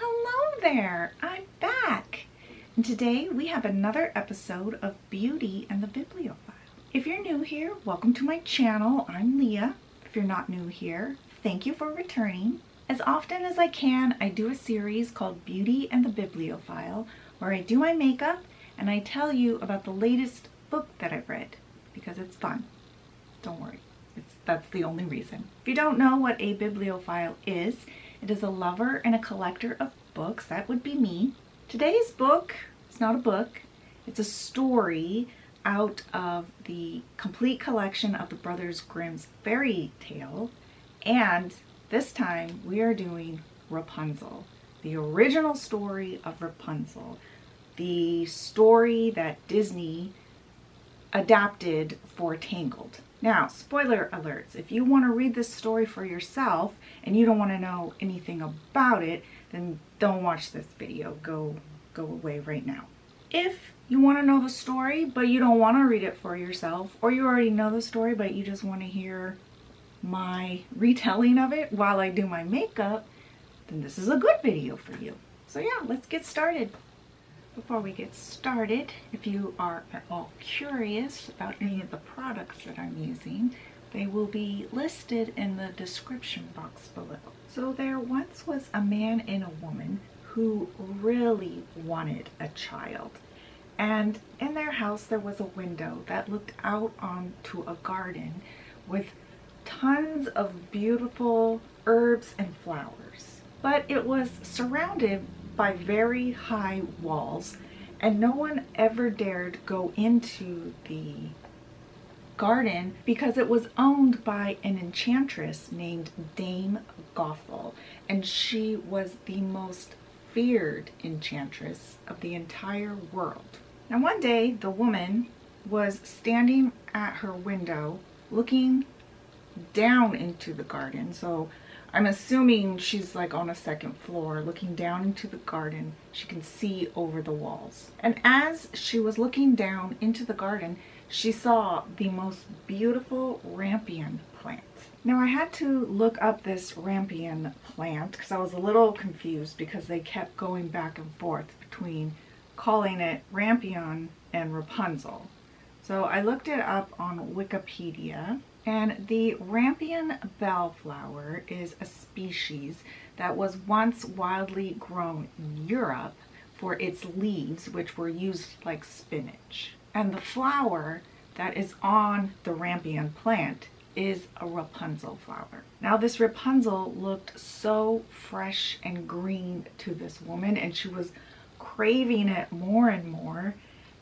Hello there! I'm back! And today we have another episode of Beauty and the Bibliophile. If you're new here, welcome to my channel. I'm Leah. If you're not new here, thank you for returning. As often as I can, I do a series called Beauty and the Bibliophile, where I do my makeup and I tell you about the latest book that I've read, because it's fun. Don't worry, that's the only reason. If you don't know what a bibliophile is, it is a lover and a collector of books. That would be me. Today's book, it's not a book, it's a story out of the complete collection of the Brothers Grimm's fairy tale. And this time we are doing Rapunzel, the original story of Rapunzel, the story that Disney adapted for Tangled. Now, spoiler alerts, if you want to read this story for yourself and you don't want to know anything about it, then don't watch this video. Go away right now. If you want to know the story, but you don't want to read it for yourself, or you already know the story, but you just want to hear my retelling of it while I do my makeup, then this is a good video for you. So yeah, let's get started. Before we get started, if you are at all curious about any of the products that I'm using, they will be listed in the description box below. So there once was a man and a woman who really wanted a child. And in their house there was a window that looked out onto a garden with tons of beautiful herbs and flowers. But it was surrounded by very high walls, and no one ever dared go into the garden because it was owned by an enchantress named Dame Gothel, and she was the most feared enchantress of the entire world. Now one day the woman was standing at her window looking down into the garden, so I'm assuming she's like on a second floor looking down into the garden. She can see over the walls. And as she was looking down into the garden, she saw the most beautiful rampion plant. Now I had to look up this rampion plant because I was a little confused because they kept going back and forth between calling it rampion and Rapunzel. So I looked it up on Wikipedia. And the rampion bellflower is a species that was once wildly grown in Europe for its leaves, which were used like spinach. And the flower that is on the rampion plant is a Rapunzel flower. Now this Rapunzel looked so fresh and green to this woman, and she was craving it more and more.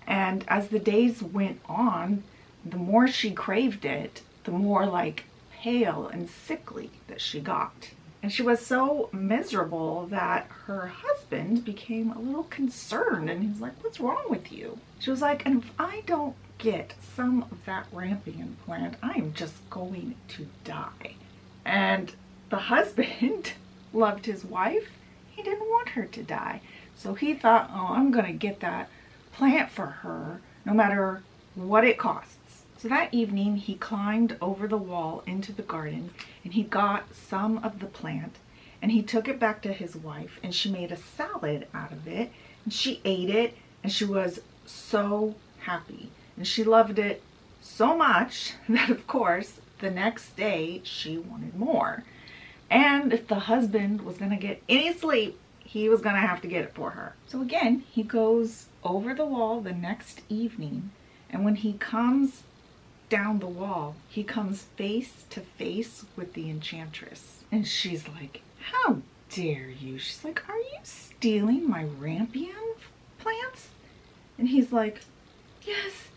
And as the days went on, the more she craved it, the more like pale and sickly that she got. And she was so miserable that her husband became a little concerned, and he's like, "What's wrong with you?" She was like, "And if I don't get some of that rampion plant, I'm just going to die." And the husband loved his wife. He didn't want her to die. So he thought, "Oh, I'm gonna get that plant for her no matter what it costs." So that evening he climbed over the wall into the garden and he got some of the plant and he took it back to his wife, and she made a salad out of it and she ate it, and she was so happy and she loved it so much that of course the next day she wanted more. And if the husband was gonna get any sleep, he was gonna have to get it for her. So again, he goes over the wall the next evening, and when he comes down the wall, he comes face to face with the enchantress. And she's like, "How dare you?" She's like, "Are you stealing my rampion plants?" And he's like, yes.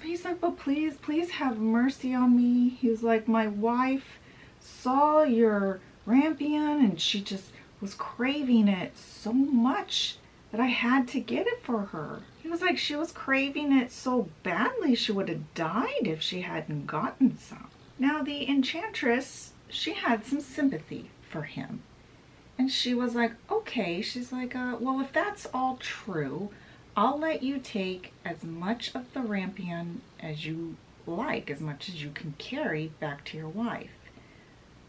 He's like, "But please have mercy on me." He's like, "My wife saw your rampion and she just was craving it so much that I had to get it for her." He was like, "She was craving it so badly she would have died if she hadn't gotten some." Now the enchantress, she had some sympathy for him. And she was like, okay, she's like, well, if that's all true, I'll let you take as much of the rampion as you like, as much as you can carry back to your wife.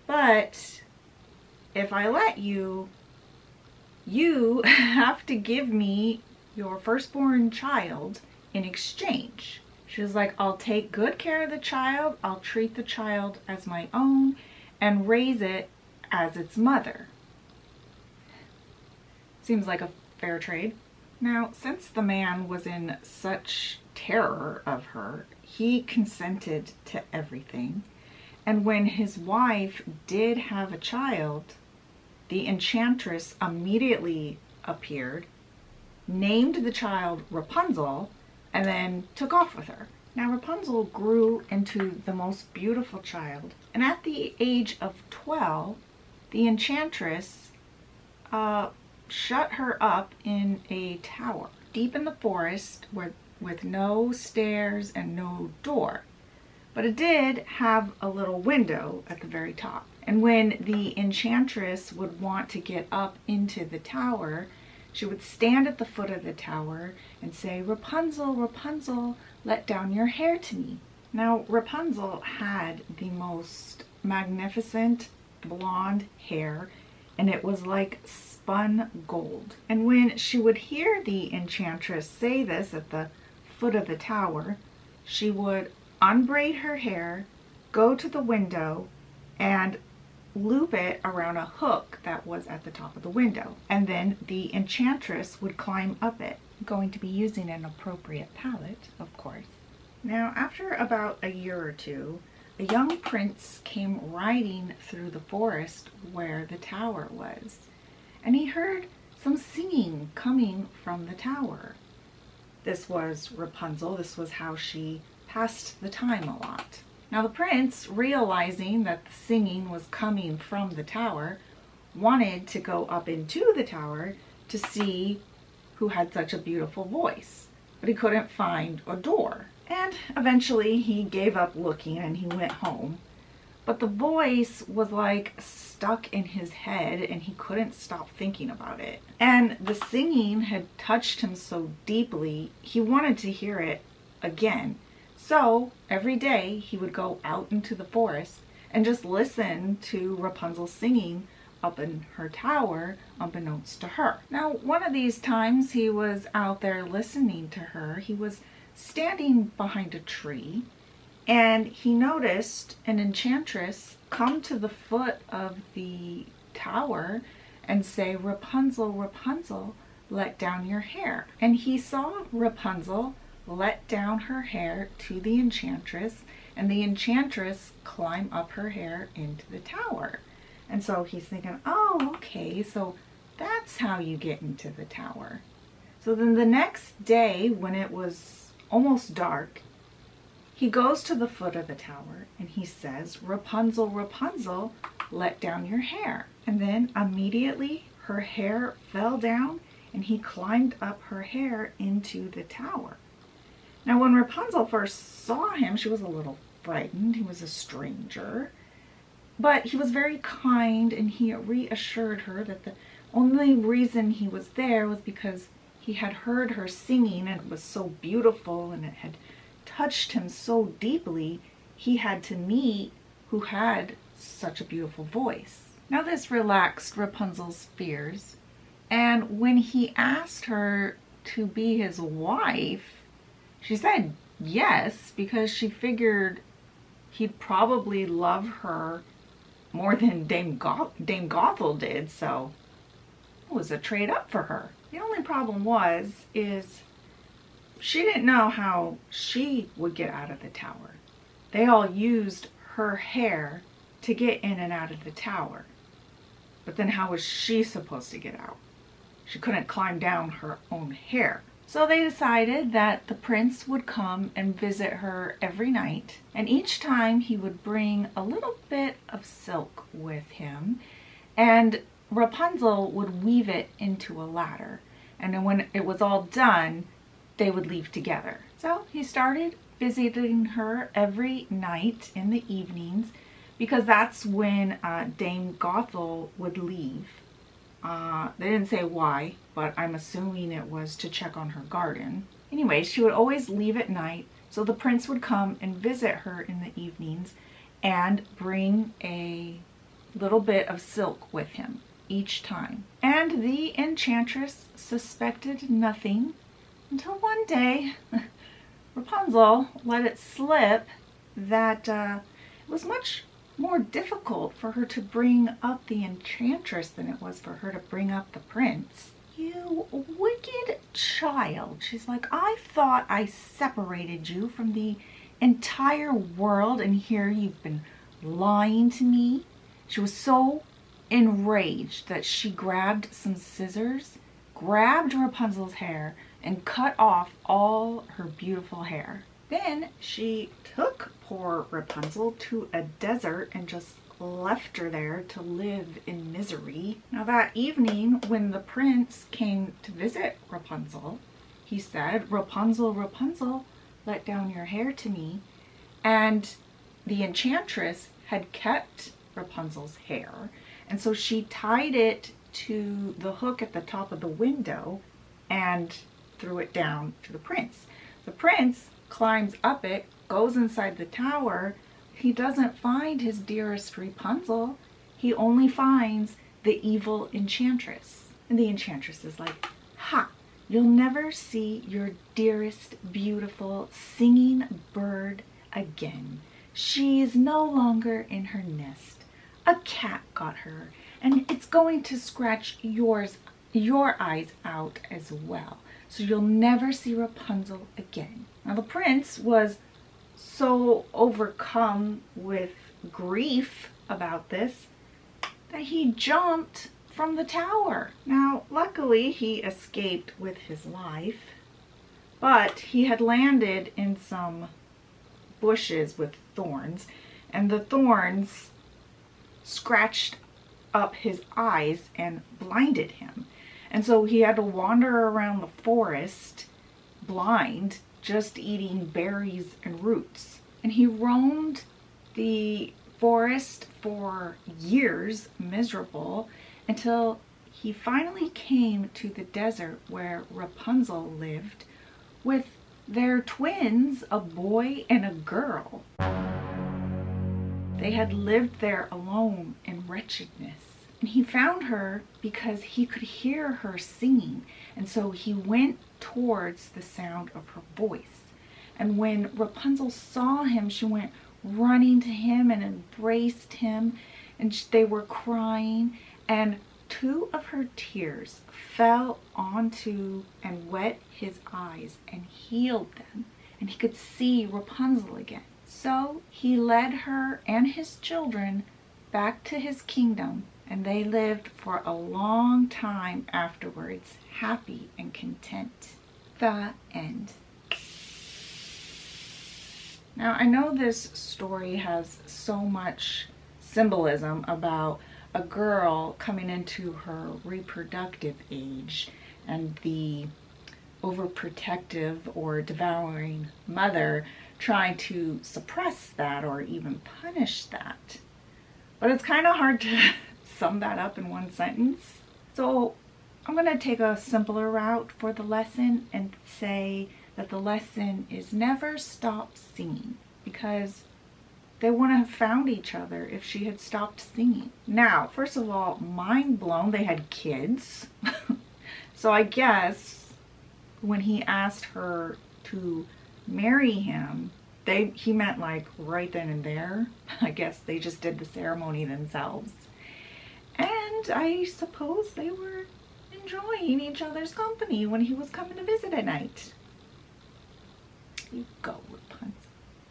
But if I let you, you have to give me your firstborn child in exchange. She was like, I'll take good care of the child, I'll treat the child as my own, and raise it as its mother. Seems like a fair trade. Now, since the man was in such terror of her, he consented to everything. And when his wife did have a child, the enchantress immediately appeared, named the child Rapunzel, and then took off with her. Now Rapunzel grew into the most beautiful child, and at the age of 12, the enchantress shut her up in a tower deep in the forest with no stairs and no door. But it did have a little window at the very top. And when the enchantress would want to get up into the tower, she would stand at the foot of the tower and say, Rapunzel, Rapunzel, let down your hair to me. Now, Rapunzel had the most magnificent blonde hair, and it was like spun gold. And when she would hear the enchantress say this at the foot of the tower, she would unbraid her hair, go to the window, and loop it around a hook that was at the top of the window. And then the enchantress would climb up it. I'm going to be using an appropriate palette, of course. Now, after about a year or two, a young prince came riding through the forest where the tower was, and he heard some singing coming from the tower. This was Rapunzel. This was how she passed the time a lot. Now the prince, realizing that the singing was coming from the tower, wanted to go up into the tower to see who had such a beautiful voice, but he couldn't find a door. And eventually he gave up looking and he went home. But the voice was like stuck in his head and he couldn't stop thinking about it. And the singing had touched him so deeply, he wanted to hear it again. So every day he would go out into the forest and just listen to Rapunzel singing up in her tower, unbeknownst to her. Now, one of these times he was out there listening to her. He was standing behind a tree, and he noticed an enchantress come to the foot of the tower and say, Rapunzel, Rapunzel, let down your hair. And he saw Rapunzel let down her hair to the enchantress, and the enchantress climb up her hair into the tower. And so he's thinking, oh, okay, so that's how you get into the tower. So then the next day, when it was almost dark, he goes to the foot of the tower and he says, Rapunzel, Rapunzel, let down your hair. And then immediately her hair fell down and he climbed up her hair into the tower. Now, when Rapunzel first saw him, she was a little frightened. He was a stranger. But he was very kind, and he reassured her that the only reason he was there was because he had heard her singing, and it was so beautiful, and it had touched him so deeply, he had to meet who had such a beautiful voice. Now, this relaxed Rapunzel's fears, and when he asked her to be his wife, she said yes, because she figured he'd probably love her more than Dame Gothel did, so it was a trade up for her. The only problem is she didn't know how she would get out of the tower. They all used her hair to get in and out of the tower. But then how was she supposed to get out? She couldn't climb down her own hair. So they decided that the prince would come and visit her every night, and each time he would bring a little bit of silk with him, and Rapunzel would weave it into a ladder, and then when it was all done, they would leave together. So he started visiting her every night in the evenings, because that's when Dame Gothel would leave. They didn't say why, but I'm assuming it was to check on her garden. Anyway, she would always leave at night, so the prince would come and visit her in the evenings and bring a little bit of silk with him. each time. And the enchantress suspected nothing until one day Rapunzel let it slip that it was much more difficult for her to bring up the enchantress than it was for her to bring up the prince. "You wicked child," she's like, "I thought I separated you from the entire world, and here you've been lying to me." She was so enraged that she grabbed some scissors, grabbed Rapunzel's hair, and cut off all her beautiful hair. Then she took poor Rapunzel to a desert and just left her there to live in misery. Now that evening, when the prince came to visit Rapunzel, he said, "Rapunzel, Rapunzel, let down your hair to me." And the enchantress had kept Rapunzel's hair, and so she tied it to the hook at the top of the window and threw it down to the prince. The prince climbs up it, goes inside the tower. He doesn't find his dearest Rapunzel. He only finds the evil enchantress. And the enchantress is like, "Ha! You'll never see your dearest, beautiful, singing bird again. She is no longer in her nest. A cat got her, and it's going to scratch your eyes out as well. So you'll never see Rapunzel again." Now the prince was so overcome with grief about this that he jumped from the tower. Now luckily he escaped with his life, but he had landed in some bushes with thorns, and the thorns scratched up his eyes and blinded him. And so he had to wander around the forest blind, just eating berries and roots. And he roamed the forest for years, miserable, until he finally came to the desert where Rapunzel lived with their twins, a boy and a girl. They had lived there alone in wretchedness. And he found her because he could hear her singing. And so he went towards the sound of her voice. And when Rapunzel saw him, she went running to him and embraced him. And they were crying. And 2 of her tears fell onto and wet his eyes and healed them. And he could see Rapunzel again. So he led her and his children back to his kingdom, and they lived for a long time afterwards, happy and content. The end. Now I know this story has so much symbolism about a girl coming into her reproductive age and the overprotective or devouring mother trying to suppress that or even punish that. But it's kind of hard to sum that up in one sentence. So I'm going to take a simpler route for the lesson and say that the lesson is never stop singing, because they wouldn't have found each other if she had stopped singing. Now, first of all, mind blown, they had kids. So I guess when he asked her to marry him, he meant like right then and there. I guess they just did the ceremony themselves. And I suppose they were enjoying each other's company when he was coming to visit at night. You go, Rapunzel.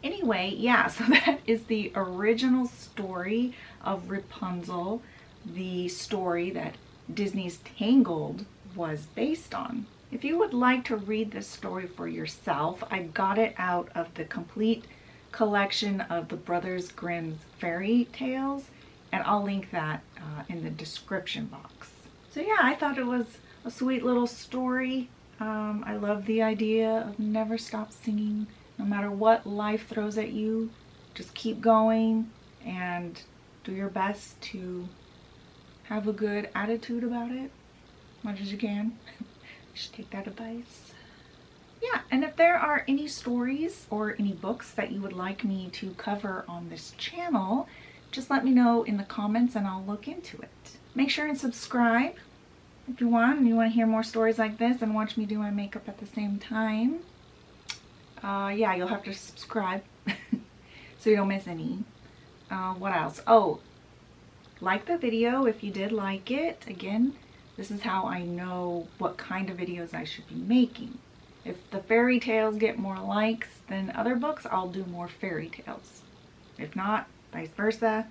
Anyway, yeah, so that is the original story of Rapunzel, the story that Disney's Tangled was based on. If you would like to read this story for yourself, I got it out of the complete collection of the Brothers Grimm's fairy tales, and I'll link that in the description box. So yeah, I thought it was a sweet little story. I love the idea of never stop singing. No matter what life throws at you, just keep going and do your best to have a good attitude about it, as much as you can. Just take that advice. Yeah, and if there are any stories or any books that you would like me to cover on this channel, just let me know in the comments and I'll look into it. Make sure and subscribe if you want, and you want to hear more stories like this and watch me do my makeup at the same time. Yeah, you'll have to subscribe so you don't miss any. What else? Oh, like the video if you did like it. Again, this is how I know what kind of videos I should be making. If the fairy tales get more likes than other books, I'll do more fairy tales. If not, vice versa,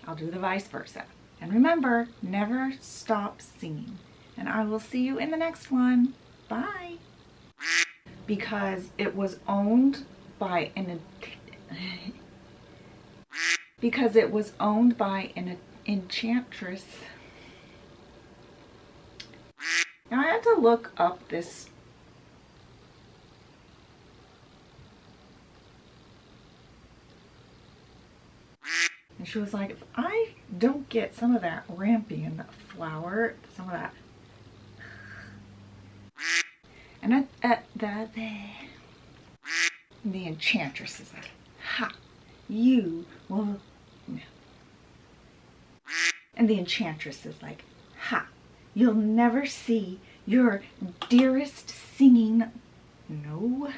I'll do the vice versa. And remember, never stop singing. And I will see you in the next one. Bye. Because it was owned by an enchantress. Now I had to look up this. And she was like, if I don't get some of that rampion flour, some of that. And the enchantress is like, ha, you will. No. And the enchantress is like, ha, you'll never see your dearest singing. No.